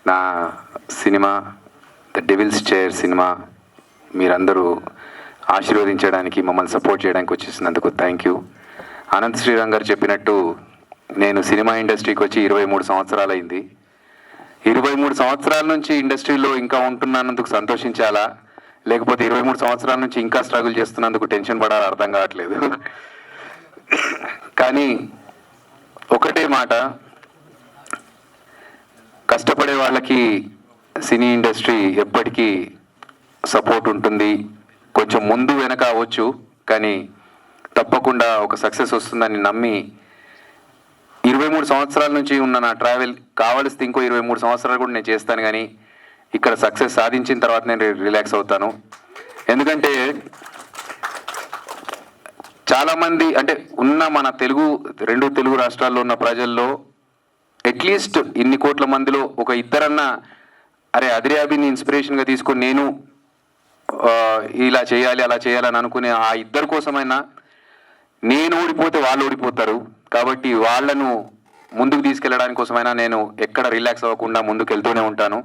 నా cinema the devil's chair cinema మీరందరూ ఆశీర్వదించడానికి, మమ్మల్ని సపోర్ట్ చేయడానికి వచ్చేసినందుకు థ్యాంక్ యూ. అనంత్ శ్రీరామ్ గారు చెప్పినట్టు నేను సినిమా ఇండస్ట్రీకి వచ్చి 23 సంవత్సరాలు అయింది. 23 సంవత్సరాల నుంచి ఇండస్ట్రీలో ఇంకా ఉంటున్నందుకు సంతోషించాలా, లేకపోతే 23 సంవత్సరాల నుంచి ఇంకా స్ట్రగుల్ చేస్తున్నందుకు టెన్షన్ పడాలి అర్థం కావట్లేదు. కానీ ఒకటే మాట, కష్టపడే వాళ్ళకి సినీ ఇండస్ట్రీ ఎప్పటికీ సపోర్ట్ ఉంటుంది. కొంచెం ముందు వెనక అవ్వచ్చు, కానీ తప్పకుండా ఒక సక్సెస్ వస్తుందని నమ్మి 23 సంవత్సరాల నుంచి ఉన్న నా ట్రావెల్ కావలిస్తే ఇంకో 23 సంవత్సరాలు కూడా నేను చేస్తాను. కానీ ఇక్కడ సక్సెస్ సాధించిన తర్వాత నేను రిలాక్స్ అవుతాను. ఎందుకంటే చాలామంది అంటే ఉన్న మన రెండు తెలుగు రాష్ట్రాల్లో ఉన్న ప్రజల్లో అట్లీస్ట్ ఇన్ని కోట్ల మందిలో ఒక ఇద్దరన్నా అరే అదిర్యాబిని ఇన్స్పిరేషన్గా తీసుకొని నేను ఇలా చేయాలి అలా చేయాలని అనుకునే ఆ ఇద్దరి కోసమైనా, నేను ఓడిపోతే వాళ్ళు ఓడిపోతారు కాబట్టి వాళ్ళను ముందుకు తీసుకెళ్ళడానికి కోసమైనా నేను ఎక్కడ రిలాక్స్ అవ్వకుండా ముందుకు వెళ్తూనే ఉంటాను.